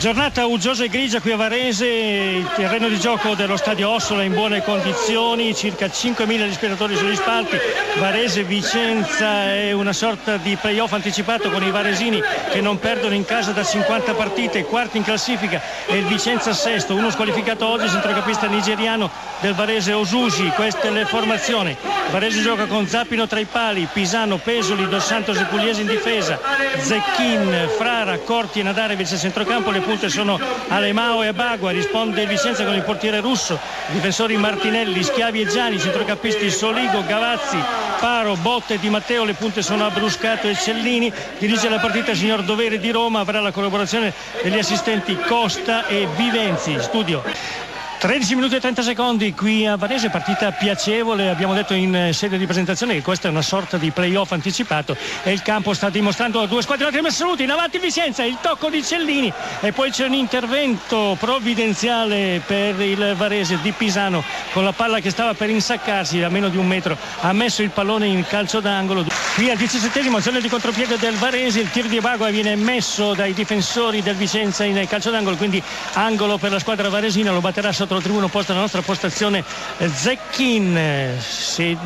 Giornata uggiosa e grigia qui a Varese, il terreno di gioco dello stadio Ossola in buone condizioni, circa 5.000 spettatori sugli spalti. Varese-Vicenza è una sorta di playoff anticipato con i varesini che non perdono in casa da 50 partite, quarti in classifica, e il Vicenza sesto, uno squalificato oggi, centrocampista nigeriano del Varese Osushi. Questa è la formazione. Varese gioca con Zappino tra i pali, Pisano, Pesoli, Dos Santos e Pugliese in difesa, Zecchin, Frara, Corti e Nadarevic a centrocampo. Le punte sono Alemao e Bagua, risponde il Vicenza con il portiere russo, difensori Martinelli, Schiavi e Gianni, centrocampisti Soligo, Gavazzi, Paro, Botte e Di Matteo. Le punte sono Abruscato e Cellini. Dirige la partita il signor Dovere di Roma, avrà la collaborazione degli assistenti Costa e Vivenzi. Studio 13 minuti e 30 secondi qui a Varese, partita piacevole. Abbiamo detto in sede di presentazione che questa è una sorta di playoff anticipato e il campo sta dimostrando due squadre assolute. In avanti Vicenza, il tocco di Cellini e poi c'è un intervento provvidenziale per il Varese di Pisano con la palla che stava per insaccarsi a meno di un metro, ha messo il pallone in calcio d'angolo. Qui al 17esimo azione di contropiede del Varese, il tiro di Bagua viene messo dai difensori del Vicenza in calcio d'angolo, quindi angolo per la squadra varesina. Lo batterà sotto il tribuno opposto alla nostra postazione Zecchin.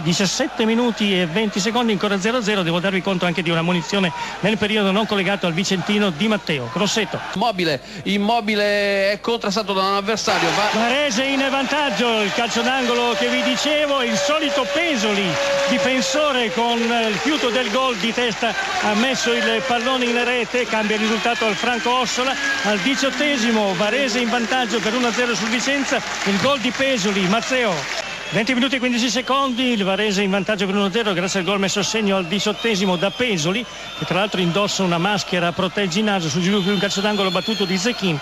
17 minuti e 20 secondi, ancora 0-0. Devo darvi conto anche di una munizione nel periodo non collegato al vicentino Di Matteo. Grosseto immobile è contrastato da un avversario. Varese in vantaggio, il calcio d'angolo che vi dicevo, il solito Pesoli, difensore con il fiuto del gol di testa, ha messo il pallone in rete, cambia il risultato al Franco Ossola. Al 18esimo Varese in vantaggio per 1-0 sul Vicenza, il gol di Pesoli, Mazzeo. 20 minuti e 15 secondi, il Varese in vantaggio per 1-0 grazie al gol messo a segno al 18esimo da Pesoli, che tra l'altro indossa una maschera proteggi naso sul sviluppo di un calcio d'angolo battuto di Zecchin.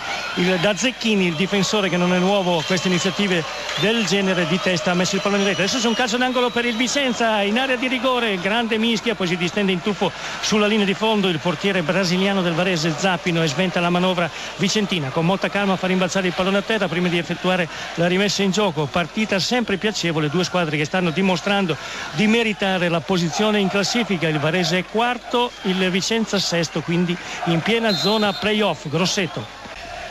Da Zecchin, il difensore che non è nuovo a queste iniziative del genere, di testa ha messo il pallone in rete. Adesso c'è un calcio d'angolo per il Vicenza in area di rigore, grande mischia, poi si distende in tuffo sulla linea di fondo il portiere brasiliano del Varese Zappino e sventa la manovra vicentina. Con molta calma a far rimbalzare il pallone a terra prima di effettuare la rimessa in gioco. Partita sempre piacevole, due squadre che stanno dimostrando di meritare la posizione in classifica. Il Varese è quarto, il Vicenza sesto, quindi in piena zona playoff. Grosseto.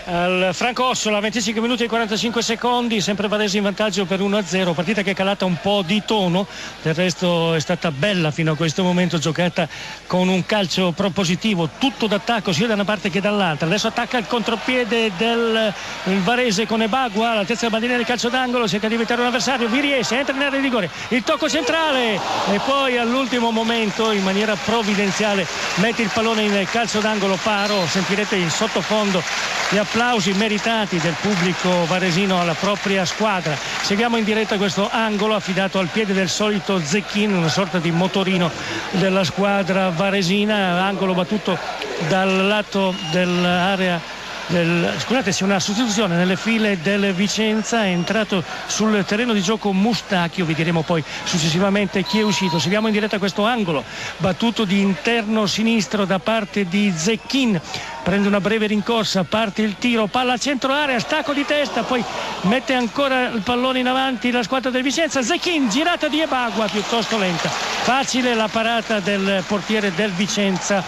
Al Franco Ossola, 25 minuti e 45 secondi, sempre Varese in vantaggio per 1-0, partita che è calata un po' di tono, del resto è stata bella fino a questo momento, giocata con un calcio propositivo, tutto d'attacco sia da una parte che dall'altra. Adesso attacca il contropiede del Varese con Ebagua, all'altezza del bandierino del calcio d'angolo, cerca di evitare un avversario, vi riesce, entra in area di rigore, il tocco centrale e poi all'ultimo momento in maniera provvidenziale mette il pallone in calcio d'angolo Paro. Sentirete in sottofondo gli applausi meritati del pubblico varesino alla propria squadra. Seguiamo in diretta questo angolo affidato al piede del solito Zecchin, una sorta di motorino della squadra varesina, angolo battuto dal lato dell'area scusate, c'è una sostituzione nelle file del Vicenza, è entrato sul terreno di gioco Mustacchio, vi diremo poi successivamente chi è uscito. Seguiamo in diretta questo angolo battuto di interno sinistro da parte di Zecchin, prende una breve rincorsa, parte il tiro, palla a centro area, stacco di testa, poi mette ancora il pallone in avanti la squadra del Vicenza. Zecchin, girata di Ebagua piuttosto lenta, facile la parata del portiere del Vicenza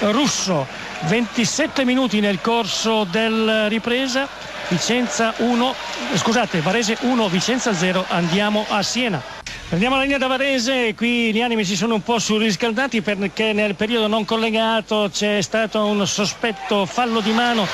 russo. 27 minuti nel corso della ripresa, Varese 1, Vicenza 0. Andiamo a Siena. Prendiamo la linea da Varese, qui gli animi si sono un po' surriscaldati perché nel periodo non collegato c'è stato un sospetto fallo di mano.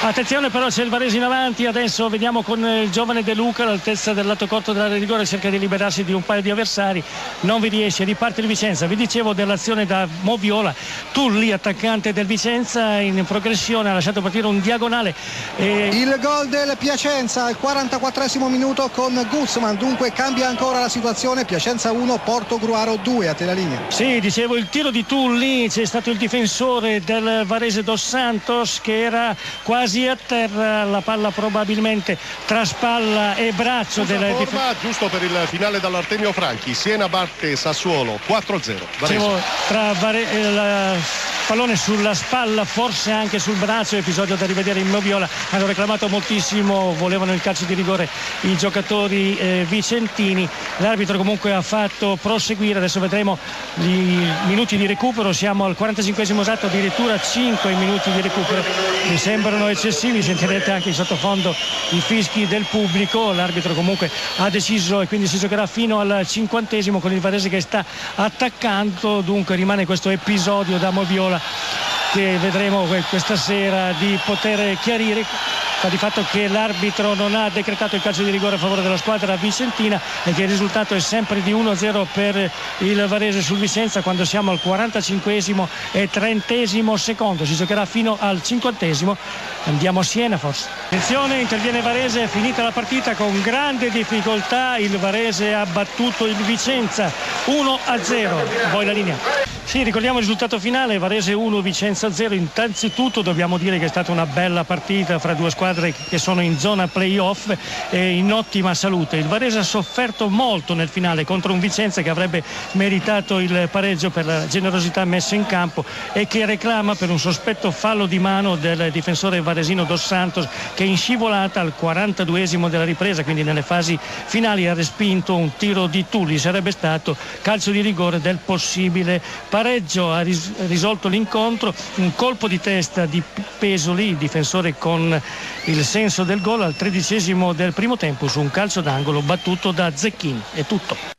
Attenzione però, c'è il Varese in avanti, adesso vediamo con il giovane De Luca all'altezza del lato corto dell'area di rigore, cerca di liberarsi di un paio di avversari, non vi riesce, riparte il Vicenza. Vi dicevo dell'azione da Moviola, Tulli, attaccante del Vicenza in progressione, ha lasciato partire un diagonale. Il gol del Piacenza al 44esimo minuto con Guzman, dunque cambia ancora la situazione, Piacenza 1, Portogruaro 2. A te la linea. Sì, dicevo il tiro di Tulli, c'è stato il difensore del Varese Dos Santos che era quasi a terra, la palla probabilmente tra spalla e braccio della forma, giusto per il finale dall'Artemio Franchi. Siena batte Sassuolo 4-0. Dicevo, tra pallone sulla spalla, forse anche sul braccio, episodio da rivedere in Moviola. Hanno reclamato moltissimo, volevano il calcio di rigore i giocatori vicentini. L'arbitro comunque ha fatto proseguire, adesso vedremo i minuti di recupero, siamo al 45esimo esatto, addirittura 5 minuti di recupero, mi sembrano eccessivi, sentirete anche in sottofondo i fischi del pubblico. L'arbitro comunque ha deciso e quindi si giocherà fino al 50esimo con il Varese che sta attaccando, dunque rimane questo episodio da Moviola che vedremo questa sera di poter chiarire. Sta di fatto che l'arbitro non ha decretato il calcio di rigore a favore della squadra vicentina e che il risultato è sempre di 1-0 per il Varese sul Vicenza quando siamo al 45esimo e 30esimo secondo. Si giocherà fino al 50esimo. Andiamo a Siena forse. Attenzione, interviene Varese, è finita la partita con grande difficoltà, il Varese ha battuto il Vicenza 1-0. Poi la linea. Sì, ricordiamo il risultato finale, Varese 1, Vicenza 0. Innanzitutto dobbiamo dire che è stata una bella partita fra due squadre che sono in zona playoff e in ottima salute. Il Varese ha sofferto molto nel finale contro un Vicenza che avrebbe meritato il pareggio per la generosità messa in campo e che reclama per un sospetto fallo di mano del difensore varesino Dos Santos che in scivolata al 42esimo della ripresa, quindi nelle fasi finali, ha respinto un tiro di Tulli. Sarebbe stato calcio di rigore del possibile pareggio. Ha risolto l'incontro un colpo di testa di Pesoli, il difensore con il senso del gol, al 13esimo del primo tempo su un calcio d'angolo battuto da Zecchini. È tutto.